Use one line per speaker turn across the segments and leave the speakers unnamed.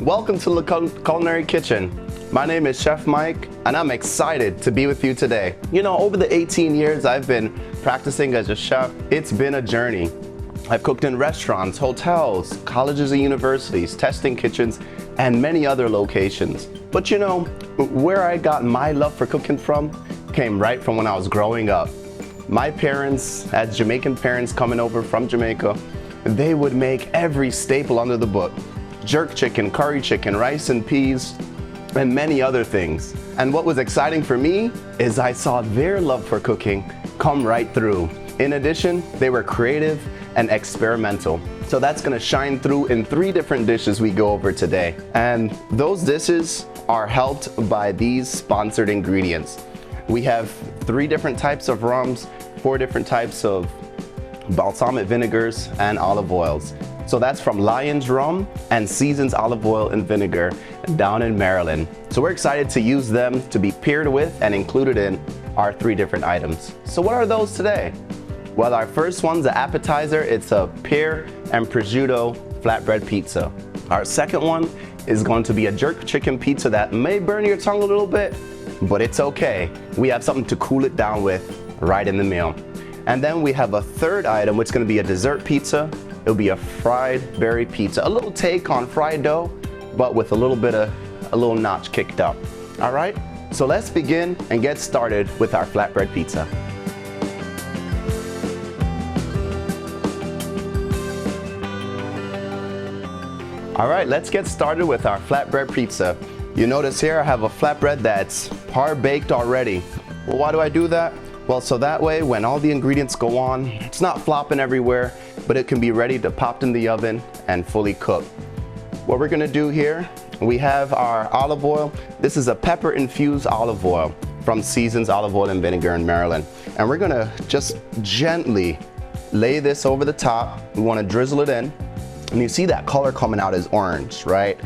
Welcome to the Culinary Kitchen. My name is Chef Mike, and I'm excited to be with you today. You know, over the 18 years I've been practicing as a chef, it's been a journey. I've cooked in restaurants, hotels, colleges and universities, testing kitchens, and many other locations. But you know, where I got my love for cooking from came right from when I was growing up. My parents, as Jamaican parents coming over from Jamaica, they would make every staple under the book. Jerk chicken, curry chicken, rice and peas, and many other things. And what was exciting for me is I saw their love for cooking come right through. In addition, they were creative and experimental. So that's gonna shine through in 3 different dishes we go over today. And those dishes are helped by these sponsored ingredients. We have 3 different types of rums, 4 different types of balsamic vinegars and olive oils. So that's from Lion's Rum and Seasons Olive Oil and Vinegar down in Maryland. So we're excited to use them to be paired with and included in our 3 different items. So what are those today? Well, our first one's the appetizer. It's a pear and prosciutto flatbread pizza. Our second one is going to be a jerk chicken pizza that may burn your tongue a little bit, but it's okay. We have something to cool it down with right in the meal. And then we have a third item, which is gonna be a dessert pizza. It'll be a fried berry pizza, a little take on fried dough, but with a little notch kicked up. All right, so let's begin and get started with our flatbread pizza. All right, let's get started with our flatbread pizza. You notice here I have a flatbread that's par baked already. Well, why do I do that? Well, so that way when all the ingredients go on, it's not flopping everywhere, but it can be ready to pop in the oven and fully cook. What we're gonna do here, we have our olive oil. This is a pepper infused olive oil from Seasons Olive Oil and Vinegar in Maryland. And we're gonna just gently lay this over the top. We wanna drizzle it in. And you see that color coming out is orange, right?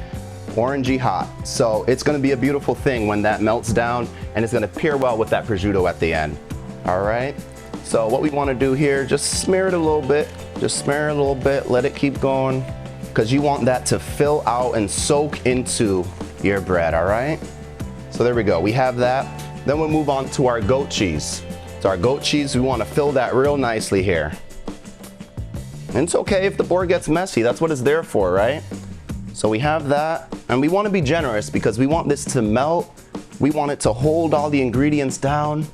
Orangey hot. So it's gonna be a beautiful thing when that melts down, and it's gonna pair well with that prosciutto at the end. All right, so what we wanna do here, just smear it a little bit. Just smear it a little bit, let it keep going, because you want that to fill out and soak into your bread, all right? So there we go, we have that. Then we'll move on to our goat cheese. So our goat cheese, we wanna fill that real nicely here. And it's okay if the board gets messy, that's what it's there for, right? So we have that, and we wanna be generous because we want this to melt. We want it to hold all the ingredients down,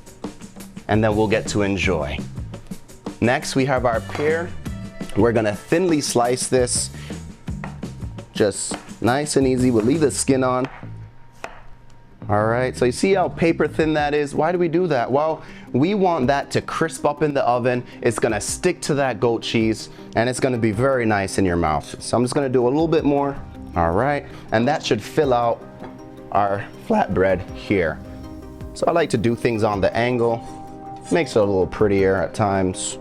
and then we'll get to enjoy. Next, we have our pear. We're gonna thinly slice this, just nice and easy. We'll leave the skin on. All right, so you see how paper thin that is? Why do we do that? Well, we want that to crisp up in the oven. It's gonna stick to that goat cheese, and it's gonna be very nice in your mouth. So I'm just gonna do a little bit more. All right, and that should fill out our flatbread here. So I like to do things on the angle. Makes it a little prettier at times.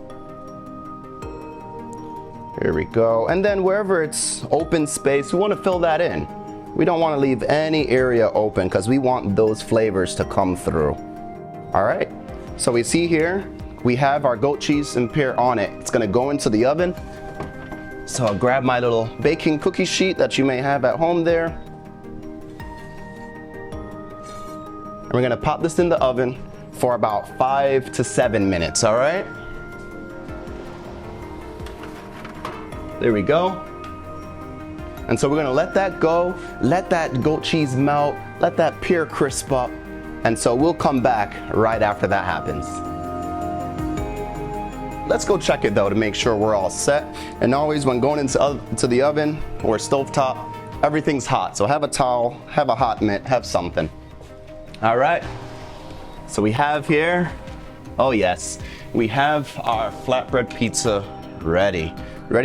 Here we go. And then wherever it's open space, we want to fill that in. We don't want to leave any area open because we want those flavors to come through. All right, so we see here, we have our goat cheese and pear on it. It's gonna go into the oven. So I'll grab my little baking cookie sheet that you may have at home there. And we're gonna pop this in the oven for about 5 to 7 minutes, all right? There we go. And so we're gonna let that go, let that goat cheese melt, let that pear crisp up, and so we'll come back right after that happens. Let's go check it though to make sure we're all set. And always when going into the oven or stovetop, everything's hot. So have a towel, have a hot mitt, have something. All right. So we have here, oh yes, we have our flatbread pizza ready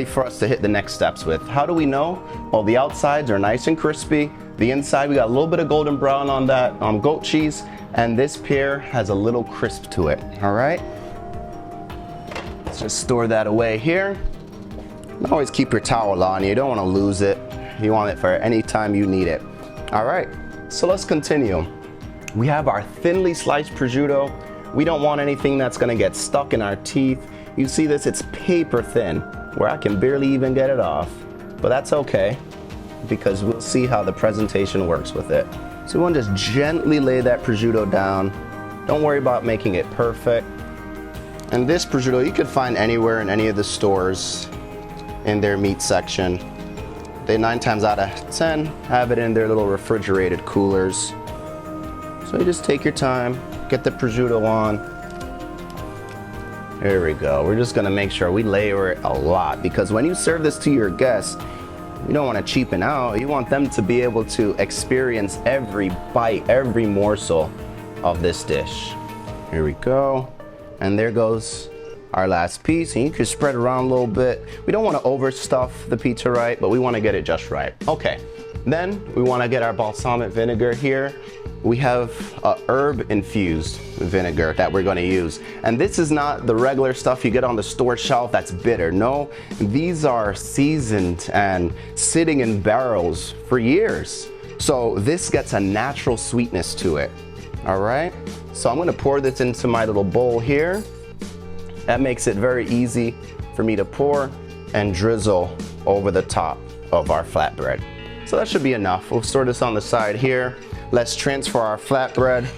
for us to hit the next steps with. How do we know? Well, the outsides are nice and crispy. The inside, we got a little bit of golden brown on that goat cheese, and this pear has a little crisp to it, all right? Let's just store that away here. Always keep your towel on, you don't wanna lose it. You want it for any time you need it. All right, so let's continue. We have our thinly sliced prosciutto. We don't want anything that's gonna get stuck in our teeth. You see this, it's paper thin, where I can barely even get it off, but that's okay. because we'll see how the presentation works with it. So we want to just gently lay that prosciutto down. Don't worry about making it perfect. And this prosciutto you could find anywhere in any of the stores in their meat section. They 9 times out of 10 have it in their little refrigerated coolers. So you just take your time, get the prosciutto on. There we go. We're just gonna make sure we layer it a lot, because when you serve this to your guests, you don't want to cheapen out. You want them to be able to experience every bite, every morsel of this dish. Here we go. And there goes our last piece. And you can spread it around a little bit. We don't want to overstuff the pizza right, but we want to get it just right. Okay. Then we want to get our balsamic vinegar here. We have a herb infused vinegar that we're going to use. And this is not the regular stuff you get on the store shelf that's bitter. No, these are seasoned and sitting in barrels for years. So this gets a natural sweetness to it. All right. So I'm going to pour this into my little bowl here. That makes it very easy for me to pour and drizzle over the top of our flatbread. So that should be enough. We'll store this on the side here. Let's transfer our flatbread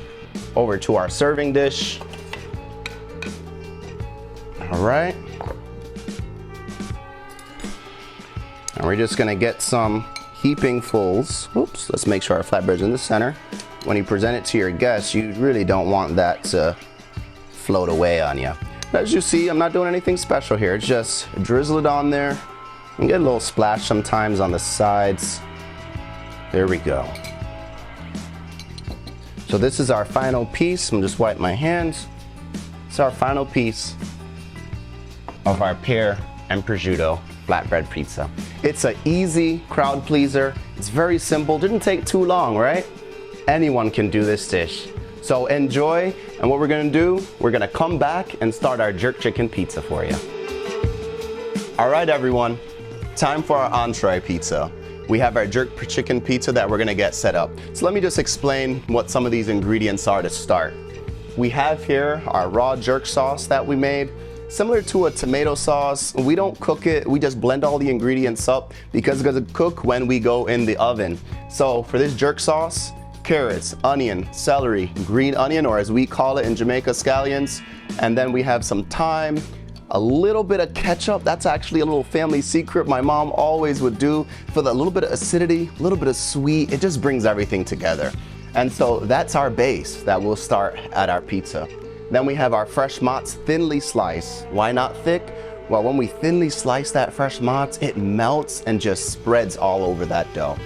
over to our serving dish. All right. And we're just gonna get some heaping fulls. Oops, let's make sure our flatbread's in the center. When you present it to your guests, you really don't want that to float away on you. As you see, I'm not doing anything special here. Just drizzle it on there and get a little splash sometimes on the sides. There we go. So this is our final piece. I'm just wipe my hands. It's our final piece of our pear and prosciutto flatbread pizza. It's an easy crowd pleaser. It's very simple. Didn't take too long, right? Anyone can do this dish. So enjoy, and what we're gonna do, we're gonna come back and start our jerk chicken pizza for you. All right, everyone, time for our entree pizza. We have our jerk chicken pizza that we're gonna get set up. So let me just explain what some of these ingredients are to start. We have here our raw jerk sauce that we made. Similar to a tomato sauce, we don't cook it, we just blend all the ingredients up because it's gonna cook when we go in the oven. So for this jerk sauce, carrots, onion, celery, green onion, or as we call it in Jamaica, scallions. And then we have some thyme, a little bit of ketchup. That's actually a little family secret my mom always would do for the little bit of acidity, a little bit of sweet. It just brings everything together. And so that's our base that we'll start at our pizza. Then we have our fresh mozz thinly sliced. Why not thick? Well, when we thinly slice that fresh mozz, it melts and just spreads all over that dough.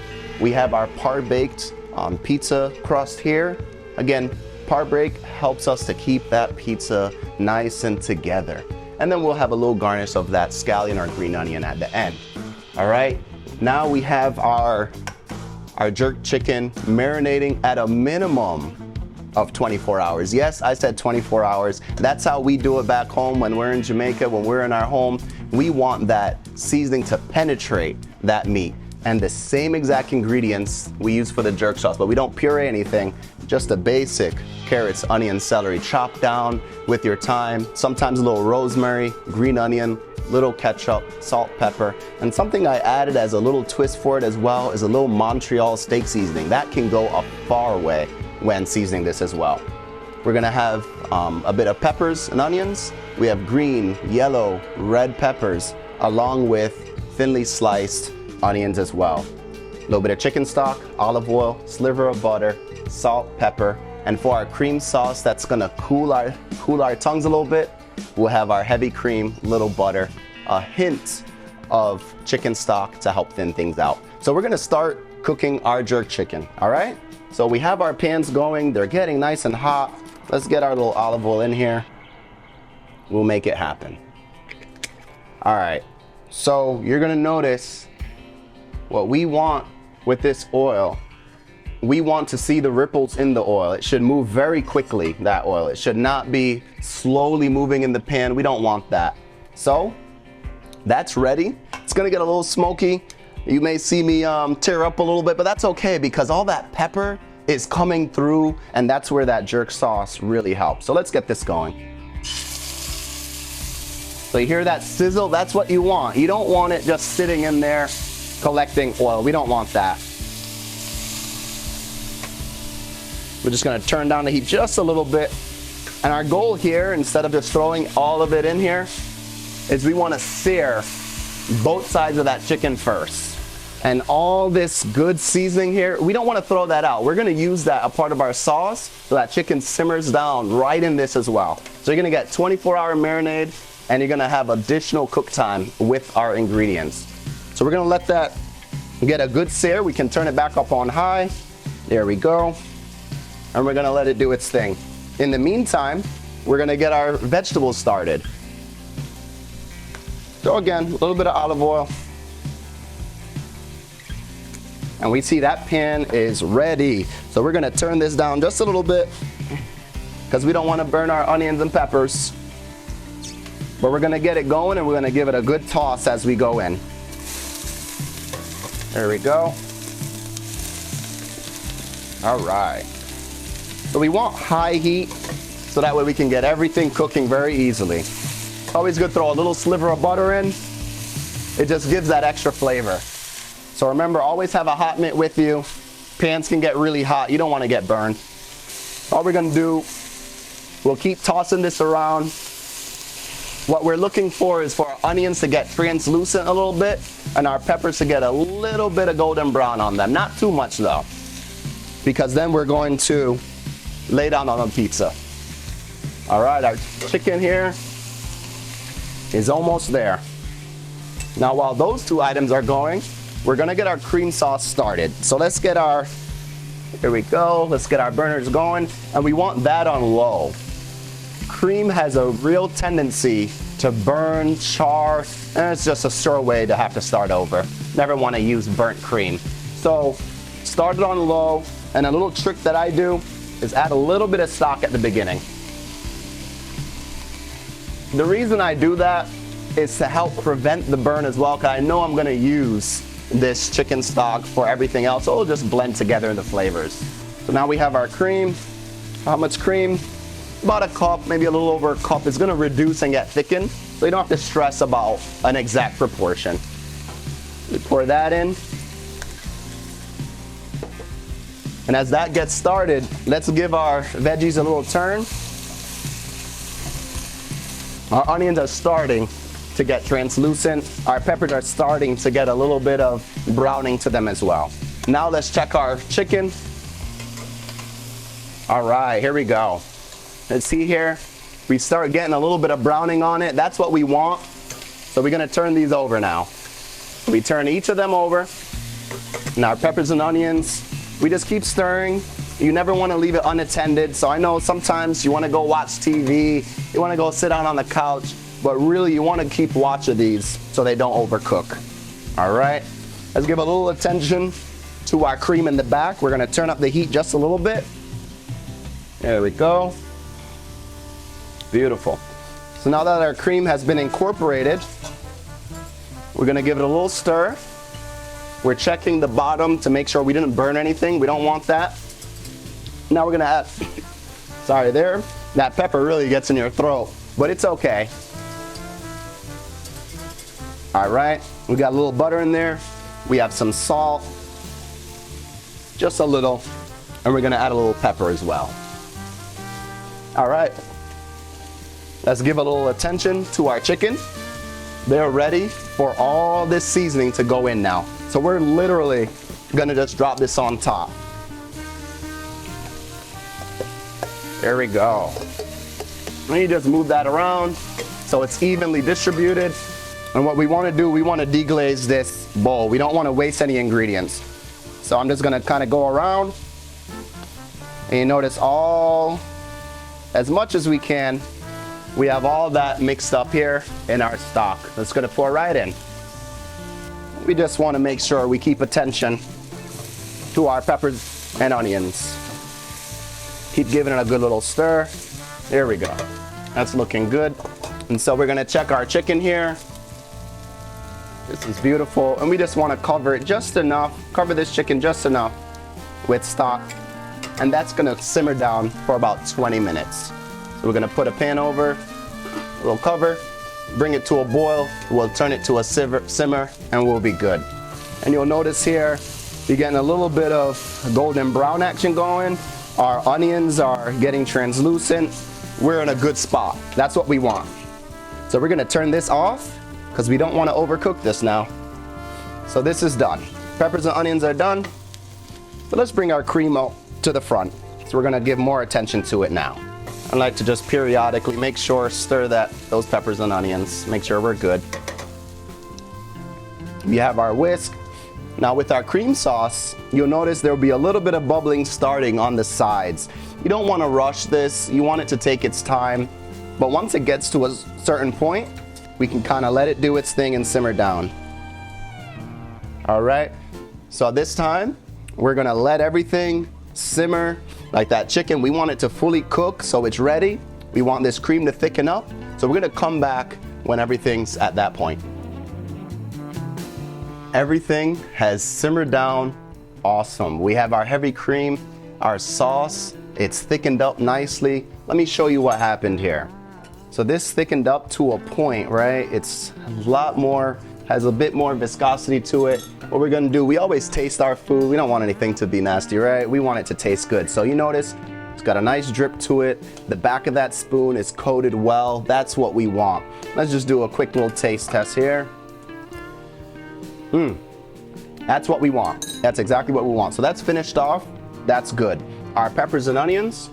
We have our par-baked pizza crust here. Again, par-bake helps us to keep that pizza nice and together. And then we'll have a little garnish of that scallion or green onion at the end. All right, now we have our jerk chicken marinating at a minimum of 24 hours. Yes, I said 24 hours. That's how we do it back home when we're in Jamaica, when we're in our home. We want that seasoning to penetrate that meat. And the same exact ingredients we use for the jerk sauce, but we don't puree anything, just the basic carrots, onion, celery, chopped down with your thyme, sometimes a little rosemary, green onion, little ketchup, salt, pepper, and something I added as a little twist for it as well is a little Montreal steak seasoning. That can go a far way when seasoning this as well. We're gonna have a bit of peppers and onions. We have green, yellow, red peppers, along with thinly sliced onions as well. A little bit of chicken stock, olive oil, sliver of butter, salt, pepper, and for our cream sauce that's gonna cool our tongues a little bit, we'll have our heavy cream, little butter, a hint of chicken stock to help thin things out. So we're gonna start cooking our jerk chicken, all right? So we have our pans going, they're getting nice and hot. Let's get our little olive oil in here. We'll make it happen. All right, so you're gonna notice what we want with this oil. We want to see the ripples in the oil. It should move very quickly, that oil. It should not be slowly moving in the pan. We don't want that. So that's ready. It's gonna get a little smoky. You may see me tear up a little bit, but that's okay because all that pepper is coming through and that's where that jerk sauce really helps. So let's get this going. So you hear that sizzle? That's what you want. You don't want it just sitting in there collecting oil. We don't want that. We're just gonna turn down the heat just a little bit. And our goal here, instead of just throwing all of it in here, is we wanna sear both sides of that chicken first. And all this good seasoning here, we don't wanna throw that out. We're gonna use that a part of our sauce so that chicken simmers down right in this as well. So you're gonna get 24-hour marinade and you're gonna have additional cook time with our ingredients. So we're gonna let that get a good sear. We can turn it back up on high. There we go. And we're gonna let it do its thing. In the meantime, we're gonna get our vegetables started. So again, a little bit of olive oil. And we see that pan is ready. So we're gonna turn this down just a little bit because we don't wanna burn our onions and peppers. But we're gonna get it going and we're gonna give it a good toss as we go in. There we go. All right. So we want high heat so that way we can get everything cooking very easily. It's always good to throw a little sliver of butter in. It just gives that extra flavor. So remember, always have a hot mitt with you. Pans can get really hot. You don't want to get burned. All we're going to do, we'll keep tossing this around. What we're looking for is for our onions to get translucent a little bit and our peppers to get a little bit of golden brown on them. Not too much though, because then we're going to lay down on the pizza. All right, our chicken here is almost there. Now while those two items are going, we're gonna get our cream sauce started. So let's get our, here we go, let's get our burners going, and we want that on low. Cream has a real tendency to burn, char, and it's just a sure way to have to start over. Never wanna use burnt cream. So start it on low, and a little trick that I do is add a little bit of stock at the beginning. The reason I do that is to help prevent the burn as well, because I know I'm gonna use this chicken stock for everything else, so it'll just blend together in the flavors. So now we have our cream. How much cream? About a cup, maybe a little over a cup. It's gonna reduce and get thickened, so you don't have to stress about an exact proportion. We pour that in. And as that gets started, let's give our veggies a little turn. Our onions are starting to get translucent. Our peppers are starting to get a little bit of browning to them as well. Now let's check our chicken. All right, here we go. Let's see here. We start getting a little bit of browning on it. That's what we want. So we're gonna turn these over now. We turn each of them over. And our peppers and onions, we just keep stirring. You never want to leave it unattended. So I know sometimes you want to go watch TV, you want to go sit down on the couch, but really you want to keep watch of these so they don't overcook. All right, let's give a little attention to our cream in the back. We're going to turn up the heat just a little bit. There we go. Beautiful. So now that our cream has been incorporated, we're going to give it a little stir. We're checking the bottom to make sure we didn't burn anything. We don't want that. Now we're gonna add, sorry there, that pepper really gets in your throat, but it's okay. All right, we got a little butter in there. We have some salt, just a little, and we're gonna add a little pepper as well. All right, let's give a little attention to our chicken. They're ready for all this seasoning to go in now. So we're literally gonna just drop this on top. There we go. And you just move that around so it's evenly distributed. And what we want to do, we want to deglaze this bowl. We don't want to waste any ingredients. So I'm just going to kind of go around. And you notice as much as we can, we have all that mixed up here in our stock. That's going to pour right in. We just want to make sure we keep attention to our peppers and onions. Keep giving it a good little stir. There we go. That's looking good. And so we're gonna check our chicken here. This is beautiful. And we just wanna cover it just enough, cover this chicken just enough with stock. And that's gonna simmer down for about 20 minutes. So we're gonna put a pan over, we'll cover, bring it to a boil, we'll turn it to a simmer, and we'll be good. And you'll notice here, you're getting a little bit of golden brown action going. Our onions are getting translucent. We're in a good spot. That's what we want. So we're gonna turn this off because we don't want to overcook this now. So this is done. Peppers and onions are done. So let's bring our cream out to the front. So we're gonna give more attention to it now. I like to just periodically make sure, stir those peppers and onions, make sure we're good. We have our whisk. Now with our cream sauce, you'll notice there'll be a little bit of bubbling starting on the sides. You don't want to rush this. You want it to take its time. But once it gets to a certain point, we can kind of let it do its thing and simmer down. All right. So this time, we're going to let everything simmer like that chicken. We want it to fully cook so it's ready. We want this cream to thicken up. So we're going to come back when everything's at that point. Everything has simmered down awesome. We have our heavy cream, our sauce, it's thickened up nicely. Let me show you what happened here. So this thickened up to a point, right? It's a lot more, has a bit more viscosity to it. What we're gonna do, we always taste our food. We don't want anything to be nasty, right? We want it to taste good. So you notice it's got a nice drip to it. The back of that spoon is coated well. That's what we want. Let's just do a quick little taste test here. That's what we want. That's exactly what we want. So that's finished off. That's good. Our peppers and onions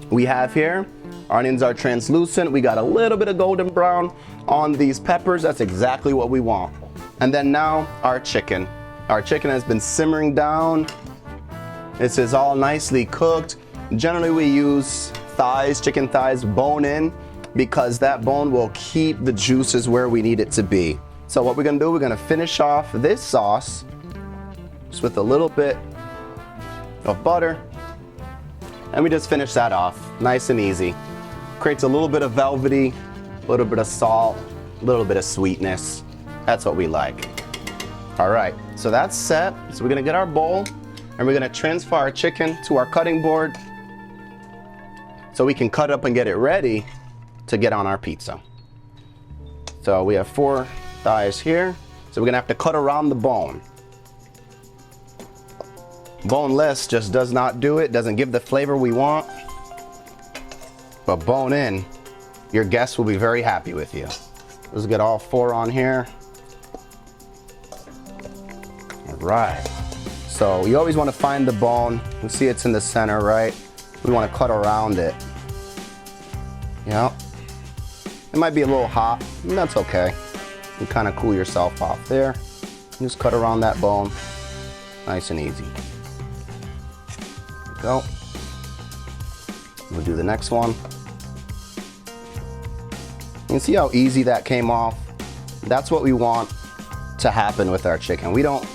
we have here. Our onions are translucent. We got a little bit of golden brown on these peppers. That's exactly what we want. And then now our chicken. Our chicken has been simmering down. This is all nicely cooked. Generally we use thighs, chicken thighs, bone in, because that bone will keep the juices where we need it to be. So what we're gonna do, we're gonna finish off this sauce just with a little bit of butter. And we just finish that off, nice and easy. Creates a little bit of velvety, a little bit of salt, a little bit of sweetness. That's what we like. All right, so that's set. So we're gonna get our bowl and we're gonna transfer our chicken to our cutting board so we can cut up and get it ready to get on our pizza. So we have 4 thighs here. So we're gonna have to cut around the bone. Boneless just does not do it, doesn't give the flavor we want. But bone in, your guests will be very happy with you. Let's get all 4 on here. All right. So you always want to find the bone. You see it's in the center, right? We want to cut around it. Yeah. It might be a little hot, and that's okay. You kind of cool yourself off there. Just cut around that bone. Nice and easy. There we go. We'll do the next one. You can see how easy that came off. That's what we want to happen with our chicken. We don't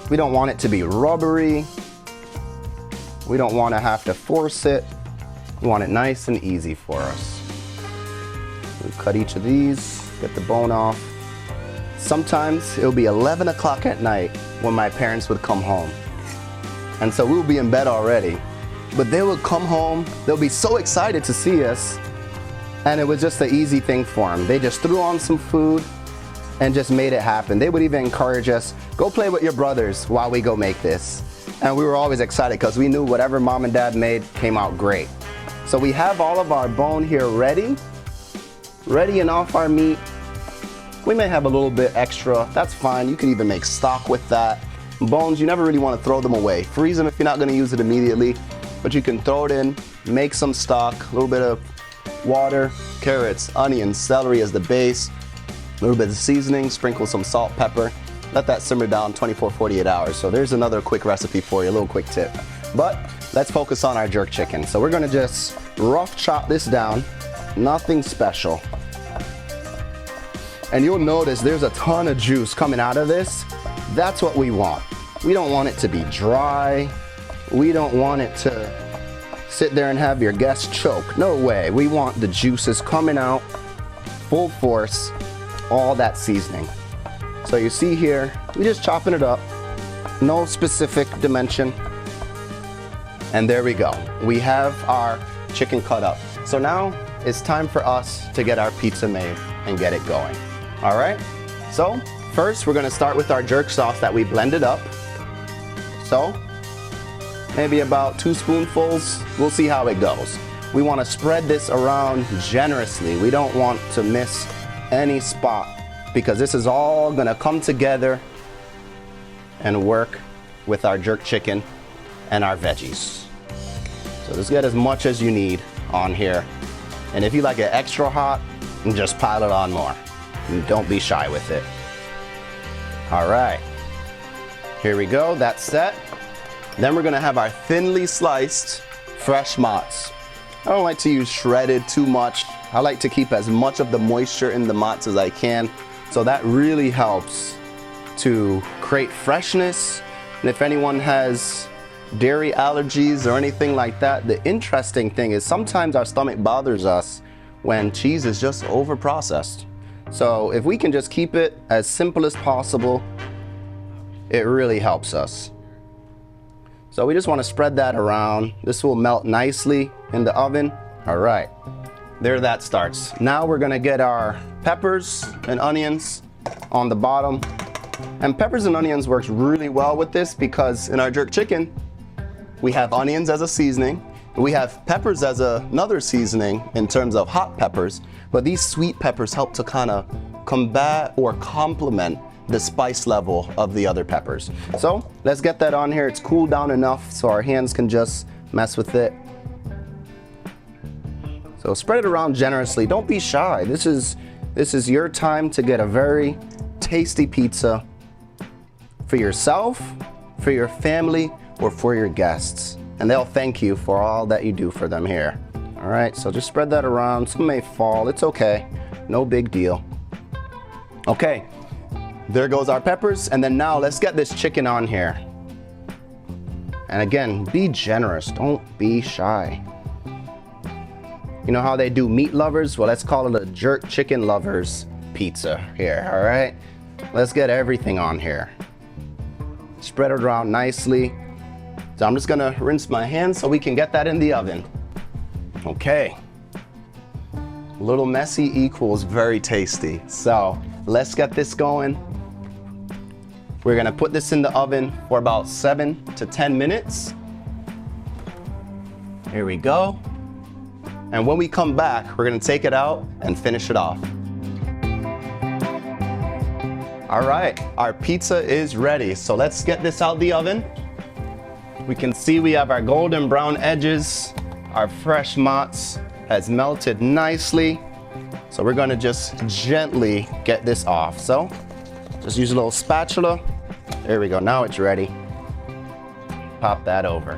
want it to be rubbery. We don't want to have to force it. We want it nice and easy for us. We cut each of these, get the bone off. Sometimes it'll be 11 o'clock at night when my parents would come home. And so we'll be in bed already. But they would come home, they'll be so excited to see us. And it was just an easy thing for them. They just threw on some food and just made it happen. They would even encourage us, go play with your brothers while we go make this. And we were always excited because we knew whatever mom and dad made came out great. So we have all of our bone here ready and off our meat. We may have a little bit extra, that's fine. You can even make stock with that. Bones, you never really want to throw them away. Freeze them if you're not going to use it immediately, but you can throw it in, make some stock, a little bit of water, carrots, onions, celery as the base, a little bit of seasoning, sprinkle some salt, pepper. Let that simmer down 24, 48 hours. So there's another quick recipe for you, a little quick tip. But let's focus on our jerk chicken. So we're gonna just rough chop this down, nothing special. And you'll notice there's a ton of juice coming out of this. That's what we want. We don't want it to be dry. We don't want it to sit there and have your guests choke. No way. We want the juices coming out, full force, all that seasoning. So you see here, we're just chopping it up, no specific dimension. And there we go. We have our chicken cut up. So now it's time for us to get our pizza made and get it going. All right? So first we're gonna start with our jerk sauce that we blended up. So, maybe about 2 spoonfuls. We'll see how it goes. We wanna spread this around generously. We don't want to miss any spot because this is all gonna come together and work with our jerk chicken and our veggies. So just get as much as you need on here. And if you like it extra hot, just pile it on more. And don't be shy with it. All right, here we go, that's set. Then we're gonna have our thinly sliced fresh mozz. I don't like to use shredded too much. I like to keep as much of the moisture in the mozz as I can. So that really helps to create freshness. And if anyone has dairy allergies or anything like that, the interesting thing is sometimes our stomach bothers us when cheese is just over processed. So if we can just keep it as simple as possible, it really helps us. So we just want to spread that around. This will melt nicely in the oven. All right, there that starts. Now we're gonna get our peppers and onions on the bottom. And peppers and onions works really well with this because in our jerk chicken, we have onions as a seasoning. We have peppers as another seasoning in terms of hot peppers, but these sweet peppers help to kind of combat or complement the spice level of the other peppers. So let's get that on here. It's cooled down enough so our hands can just mess with it. So spread it around generously. Don't be shy. This is your time to get a very tasty pizza for yourself, for your family, or for your guests. And they'll thank you for all that you do for them here. All right, so just spread that around. Some may fall, it's okay. No big deal. Okay, there goes our peppers. And then now let's get this chicken on here. And again, be generous, don't be shy. You know how they do meat lovers? Well, let's call it a jerk chicken lovers pizza here, all right? Let's get everything on here. Spread it around nicely. So I'm just gonna rinse my hands so we can get that in the oven. Okay. A little messy equals very tasty. So let's get this going. We're gonna put this in the oven for about 7 to 10 minutes. Here we go. And when we come back, we're gonna take it out and finish it off. All right, our pizza is ready. So let's get this out the oven. We can see we have our golden brown edges. Our fresh mozz has melted nicely. So we're gonna just gently get this off. So just use a little spatula. There we go, now it's ready. Pop that over.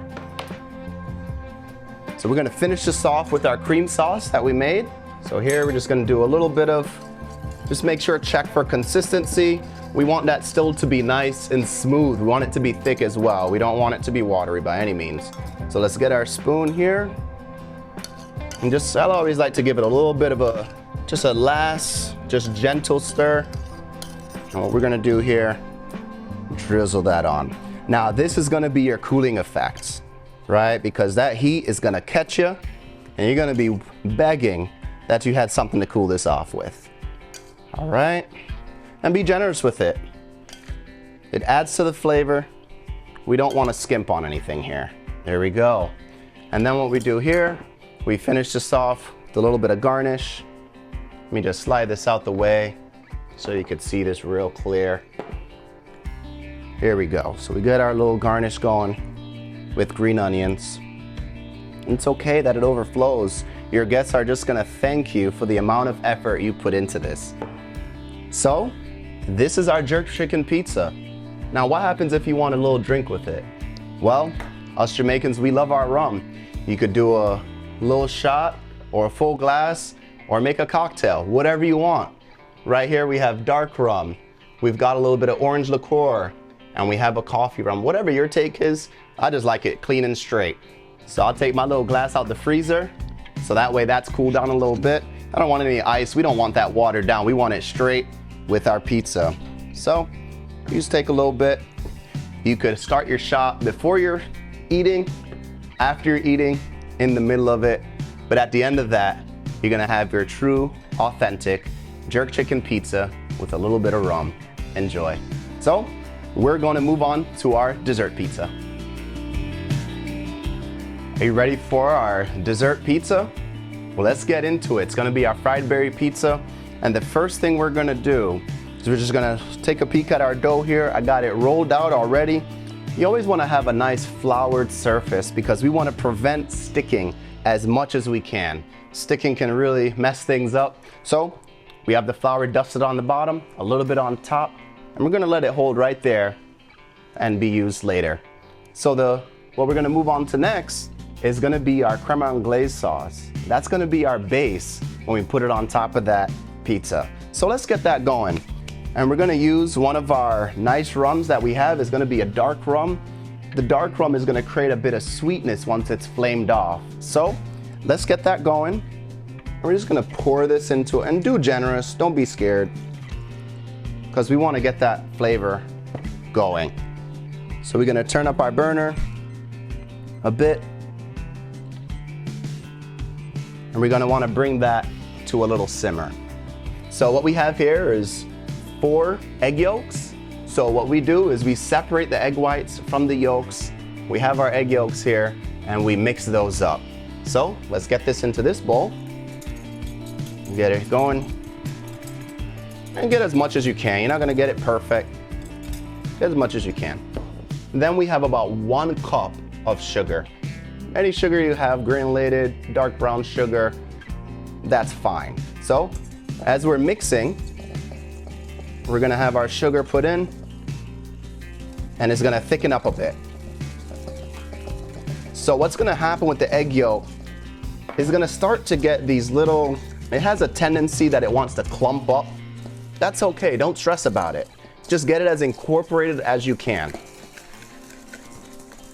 So we're gonna finish this off with our cream sauce that we made. So here we're just gonna do a little bit of, just make sure, check for consistency. We want that still to be nice and smooth. We want it to be thick as well. We don't want it to be watery by any means. So let's get our spoon here. And just, I always like to give it a little bit of just a last, just gentle stir. And what we're gonna do here, drizzle that on. Now this is gonna be your cooling effect, right? Because that heat is gonna catch you and you're gonna be begging that you had something to cool this off with. All right, and be generous with it. It adds to the flavor. We don't want to skimp on anything here. There we go. And then what we do here, we finish this off with a little bit of garnish. Let me just slide this out the way so you can see this real clear. Here we go. So we get our little garnish going with green onions. It's okay that it overflows. Your guests are just gonna thank you for the amount of effort you put into this. So, this is our jerk chicken pizza. Now, what happens if you want a little drink with it? Well, us Jamaicans, we love our rum. You could do a little shot or a full glass or make a cocktail, whatever you want. Right here we have dark rum. We've got a little bit of orange liqueur and we have a coffee rum. Whatever your take is, I just like it clean and straight. So I'll take my little glass out the freezer so that way that's cooled down a little bit. I don't want any ice. We don't want that watered down. We want it straight with our pizza. So you just take a little bit. You could start your shot before you're eating, after you're eating, in the middle of it. But at the end of that, you're gonna have your true, authentic jerk chicken pizza with a little bit of rum. enjoy. So we're going to move on to our dessert pizza. Are you ready for our dessert pizza? Well, let's get into it. It's going to be our fried berry pizza. And the first thing we're going to do is we're just going to take a peek at our dough here. I got it rolled out already. You always want to have a nice floured surface because we want to prevent sticking as much as we can. Sticking can really mess things up. So we have the flour dusted on the bottom, a little bit on top, and we're going to let it hold right there and be used later. So what we're going to move on to next is going to be our creme anglaise sauce. That's going to be our base when we put it on top of that pizza. So let's get that going. And we're going to use one of our nice rums that we have. Is going to be a dark rum. The dark rum is going to create a bit of sweetness once it's flamed off. So let's get that going. And we're just going to pour this into it, and do generous. Don't be scared, because we want to get that flavor going. So we're going to turn up our burner a bit. And we're going to want to bring that to a little simmer. So what we have here is 4 egg yolks. So what we do is we separate the egg whites from the yolks. We have our egg yolks here and we mix those up. So let's get this into this bowl. Get it going. And get as much as you can. You're not going to get it perfect. Get as much as you can. Then we have about 1 cup of sugar. Any sugar you have, granulated, dark brown sugar, that's fine. So as we're mixing, we're gonna have our sugar put in, and it's gonna thicken up a bit. So what's gonna happen with the egg yolk is gonna start to get these little, it has a tendency that it wants to clump up. That's okay, don't stress about it. Just get it as incorporated as you can.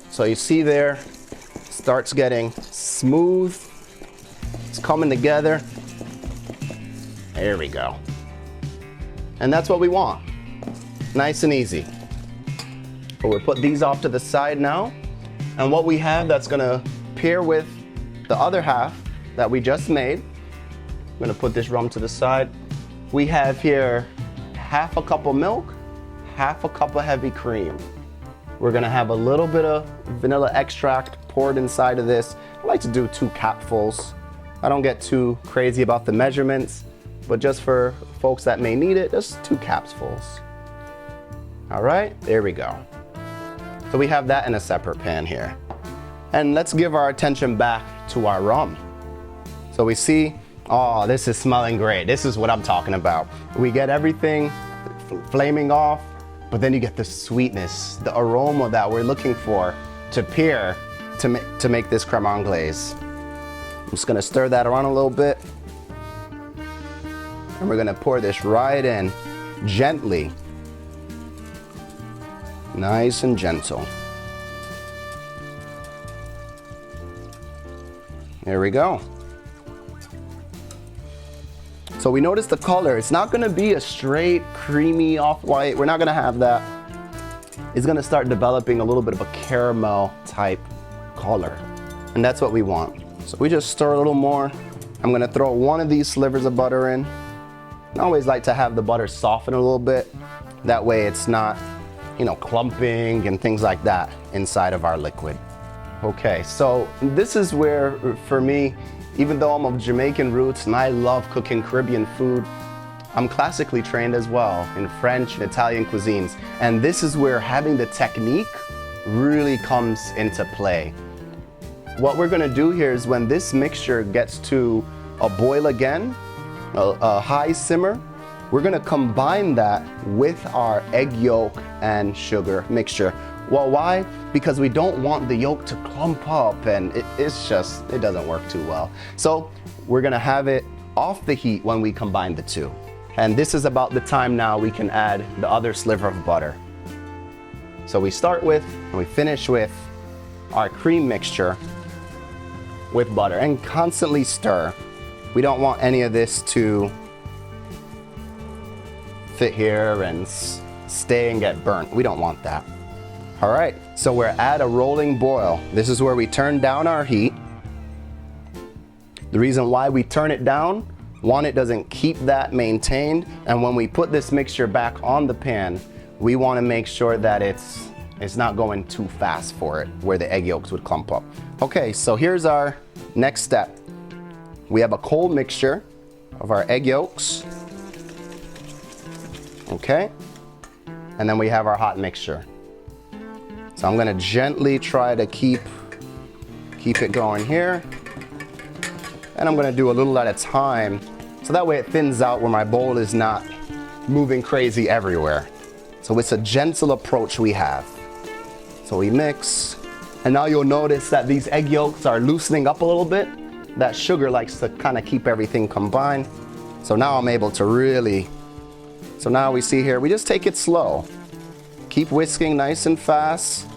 So you see there, starts getting smooth. It's coming together. There we go. And that's what we want. Nice and easy. But we'll put these off to the side now. And what we have that's gonna pair with the other half that we just made. I'm gonna put this rum to the side. We have here 1/2 cup of milk, 1/2 cup of heavy cream. We're gonna have a little bit of vanilla extract poured inside of this. I like to do 2 capfuls. I don't get too crazy about the measurements, but just for folks that may need it, just 2 capfuls. All right, there we go. So we have that in a separate pan here. And let's give our attention back to our rum. So we see, oh, this is smelling great. This is what I'm talking about. We get everything flaming off, but then you get the sweetness, the aroma that we're looking for to pair to make this creme anglaise. I'm just gonna stir that around a little bit. And we're gonna pour this right in, gently. Nice and gentle. There we go. So we notice the color. It's not gonna be a straight, creamy off-white. We're not gonna have that. It's gonna start developing a little bit of a caramel type color. And that's what we want. So we just stir a little more. I'm gonna throw 1 of these slivers of butter in. I always like to have the butter soften a little bit. That way it's not, clumping and things like that inside of our liquid. Okay, so this is where, for me, even though I'm of Jamaican roots and I love cooking Caribbean food, I'm classically trained as well in French and Italian cuisines. And this is where having the technique really comes into play. What we're gonna do here is when this mixture gets to a boil again, a high simmer, we're gonna combine that with our egg yolk and sugar mixture. Well, why? Because we don't want the yolk to clump up, and it doesn't work too well. So we're gonna have it off the heat when we combine the two. And this is about the time now we can add the other sliver of butter. So we start with, and we finish with our cream mixture with butter, and constantly stir. We don't want any of this to fit here and stay and get burnt. We don't want that. All right, so we're at a rolling boil. This is where we turn down our heat. The reason why we turn it down One, it doesn't keep that maintained. And when we put this mixture back on the pan, we want to make sure that it's not going too fast for it, where the egg yolks would clump up. Okay, so here's our next step. We have a cold mixture of our egg yolks. Okay, and then we have our hot mixture. So I'm gonna gently try to keep it going here. And I'm gonna do a little at a time, so that way it thins out where my bowl is not moving crazy everywhere. So it's a gentle approach we have. So we mix, and now you'll notice that these egg yolks are loosening up a little bit. That sugar likes to kind of keep everything combined. So now I'm able to really, so now we see here, we just take it slow. Keep whisking nice and fast.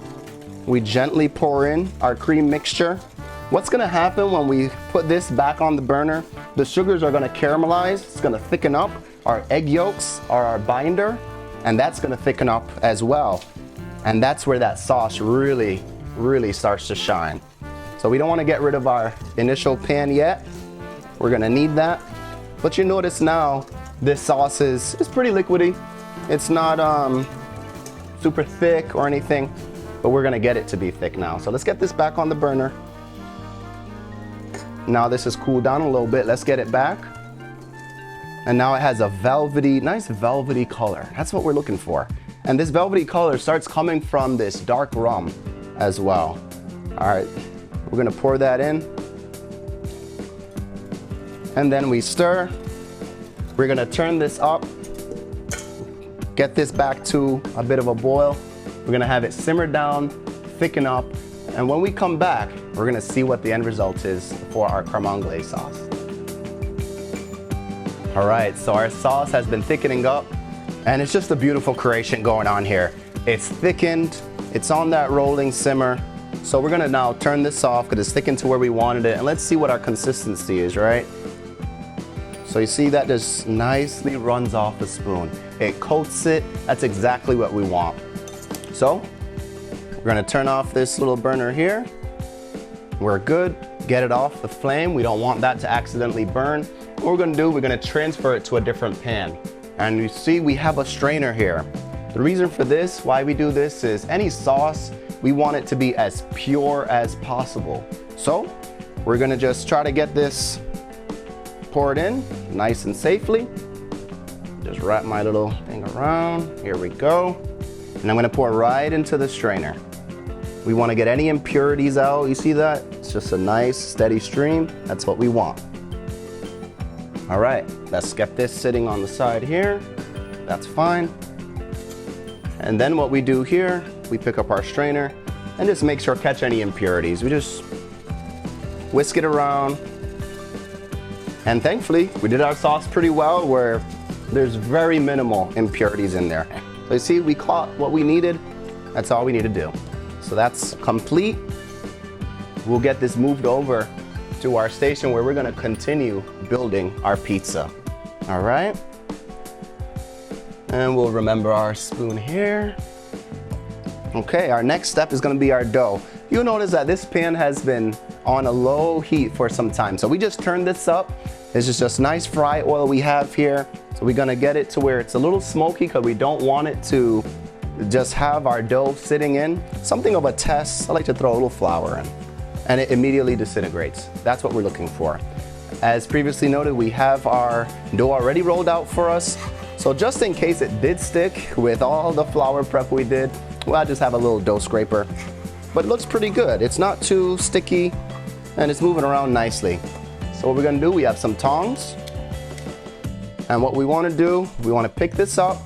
We gently pour in our cream mixture. What's gonna happen when we put this back on the burner, the sugars are gonna caramelize, it's gonna thicken up. Our egg yolks are our binder, and that's gonna thicken up as well. And that's where that sauce really, really starts to shine. So we don't wanna get rid of our initial pan yet. We're gonna need that. But you notice now, this sauce is pretty liquidy. It's not super thick or anything, but we're gonna get it to be thick now. So let's get this back on the burner. Now this has cooled down a little bit. Let's get it back. And now it has a velvety, nice velvety color. That's what we're looking for. And this velvety color starts coming from this dark rum as well. All right, we're gonna pour that in. And then we stir. We're gonna turn this up, get this back to a bit of a boil. We're gonna have it simmer down, thicken up, and when we come back, we're gonna see what the end result is for our crème anglaise sauce. All right, so our sauce has been thickening up, and it's just a beautiful creation going on here. It's thickened, it's on that rolling simmer. So we're gonna now turn this off because it's thickened to where we wanted it, and let's see what our consistency is, right? So you see that just nicely runs off the spoon. It coats it, that's exactly what we want. So we're gonna turn off this little burner here. We're good, get it off the flame. We don't want that to accidentally burn. What we're gonna do, we're gonna transfer it to a different pan. And you see we have a strainer here. The reason for this, why we do this, is any sauce, we want it to be as pure as possible. So we're gonna just try to get this poured in nice and safely. Just wrap my little thing around. Here we go. And I'm gonna pour right into the strainer. We wanna get any impurities out. You see that? It's just a nice steady stream. That's what we want. All right, let's get this sitting on the side here. That's fine. And then what we do here, we pick up our strainer and just make sure catch any impurities. We just whisk it around. And thankfully, we did our sauce pretty well where there's very minimal impurities in there. So you see, we caught what we needed. That's all we need to do. So that's complete. We'll get this moved over to our station where we're gonna continue building our pizza. All right. And we'll remember our spoon here. Okay, our next step is gonna be our dough. You'll notice that this pan has been on a low heat for some time. So we just turned this up. This is just nice fry oil we have here. So we're gonna get it to where it's a little smoky because we don't want it to just have our dough sitting in. Something of a test, I like to throw a little flour in and it immediately disintegrates. That's what we're looking for. As previously noted, we have our dough already rolled out for us. So just in case it did stick with all the flour prep we did, well, I just have a little dough scraper. But it looks pretty good. It's not too sticky and it's moving around nicely. So what we're gonna do, we have some tongs. And what we wanna do, we wanna pick this up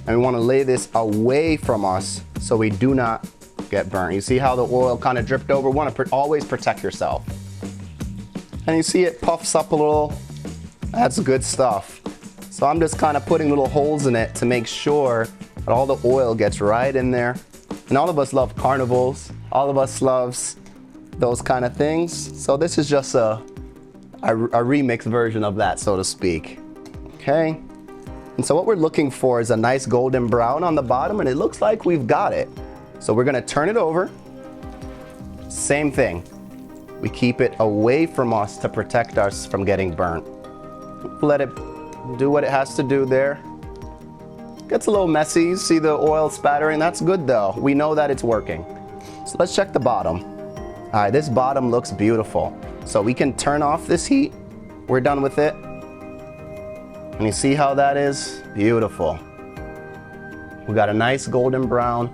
and we wanna lay this away from us so we do not get burnt. You see how the oil kind of dripped over? We wanna always protect yourself. And you see it puffs up a little. That's good stuff. So I'm just kind of putting little holes in it to make sure that all the oil gets right in there. And all of us love carnivals. All of us loves those kind of things. So this is just a remix version of that, so to speak. Okay. And so what we're looking for is a nice golden brown on the bottom, and it looks like we've got it. So we're gonna turn it over. Same thing. We keep it away from us to protect us from getting burnt. Let it do what it has to do there. Gets a little messy. You see the oil spattering. That's good though. We know that it's working. So let's check the bottom. All right, this bottom looks beautiful. So we can turn off this heat. We're done with it. And you see how that is? Beautiful. We got a nice golden brown,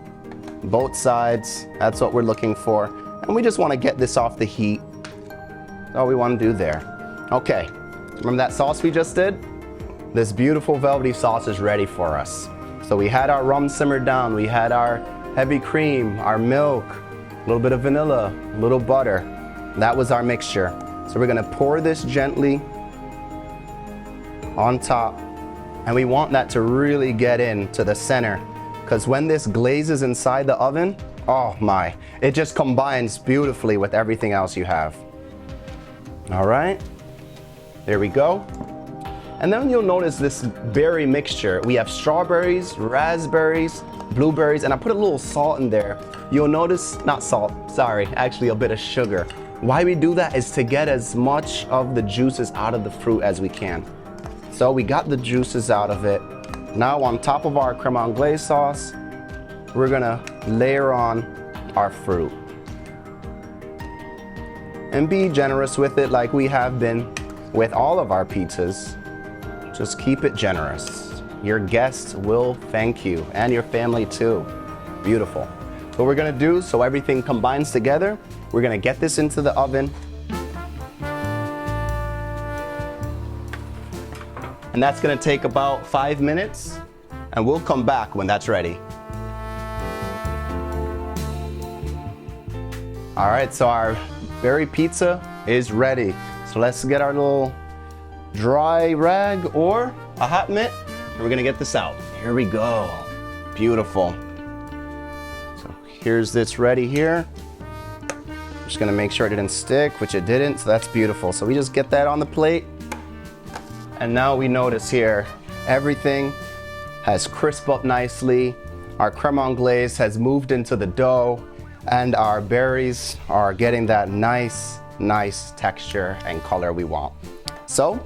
both sides. That's what we're looking for. And we just want to get this off the heat. That's all we want to do there. Okay, remember that sauce we just did? This beautiful velvety sauce is ready for us. So we had our rum simmered down, we had our heavy cream, our milk, a little bit of vanilla, a little butter. That was our mixture. So we're gonna pour this gently on top, and we want that to really get into the center, because when this glazes inside the oven, oh my, it just combines beautifully with everything else you have. All right, there we go. And then you'll notice this berry mixture. We have strawberries, raspberries, blueberries, and I put a little salt in there. You'll notice, not salt, sorry, actually a bit of sugar. Why we do that is to get as much of the juices out of the fruit as we can. So we got the juices out of it. Now on top of our creme anglaise sauce, we're gonna layer on our fruit. And be generous with it like we have been with all of our pizzas. Just keep it generous. Your guests will thank you, and your family too. Beautiful. What we're gonna do, so everything combines together, we're gonna get this into the oven. And that's gonna take about 5 minutes, and we'll come back when that's ready. All right, so our berry pizza is ready. So let's get our little dry rag or a hot mitt, and we're gonna get this out. Here we go. Beautiful. So here's this ready here. Just gonna make sure it didn't stick, which it didn't, so that's beautiful. So we just get that on the plate. And now we notice here, everything has crisped up nicely. Our creme anglaise has moved into the dough, and our berries are getting that nice texture and color we want. So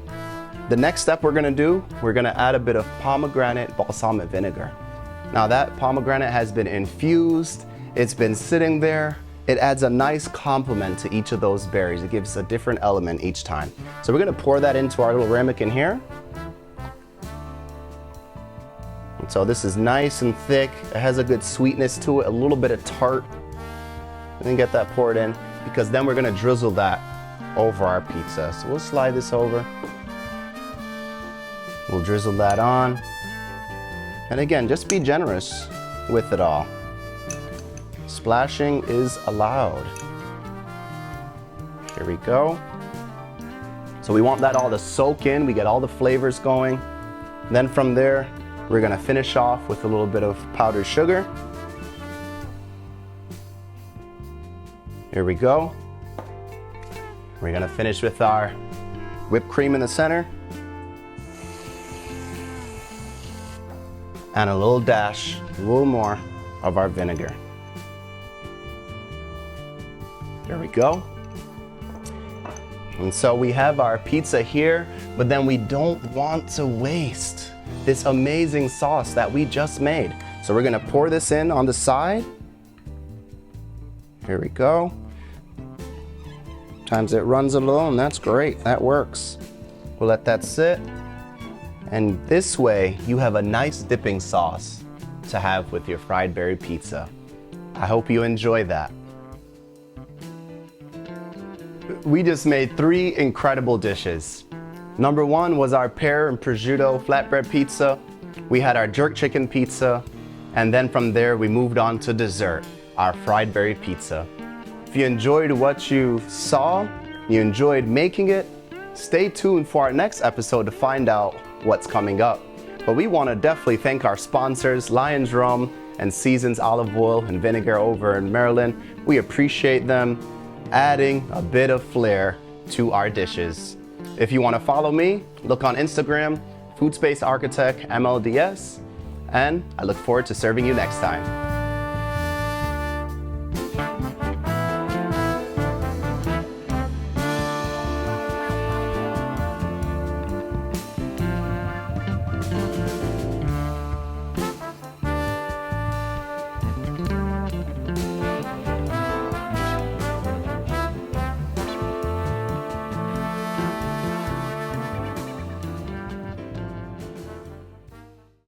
the next step we're gonna do, we're gonna add a bit of pomegranate balsamic vinegar. Now that pomegranate has been infused, it's been sitting there. It adds a nice complement to each of those berries. It gives a different element each time. So we're gonna pour that into our little ramekin here. And so this is nice and thick. It has a good sweetness to it, a little bit of tart. And then get that poured in, because then we're gonna drizzle that over our pizza. So we'll slide this over. We'll drizzle that on. And again, just be generous with it all. Splashing is allowed. Here we go. So we want that all to soak in. We get all the flavors going. And then from there, we're gonna finish off with a little bit of powdered sugar. Here we go. We're gonna finish with our whipped cream in the center. And a little dash, a little more of our vinegar. There we go. And so we have our pizza here, but then we don't want to waste this amazing sauce that we just made. So we're gonna pour this in on the side. Here we go. Sometimes it runs a little, and that's great, that works. We'll let that sit. And this way, you have a nice dipping sauce to have with your fried berry pizza. I hope you enjoy that. We just made 3 incredible dishes. Number 1 was our pear and prosciutto flatbread pizza. We had our jerk chicken pizza. And then from there, we moved on to dessert, our fried berry pizza. If you enjoyed what you saw, you enjoyed making it, stay tuned for our next episode to find out what's coming up. But we want to definitely thank our sponsors, Lion's Rum and Seasons Olive Oil and Vinegar over in Maryland. We appreciate them adding a bit of flair to our dishes. If you want to follow me, look on Instagram, Food Space Architect MLDS, and I look forward to serving you next time.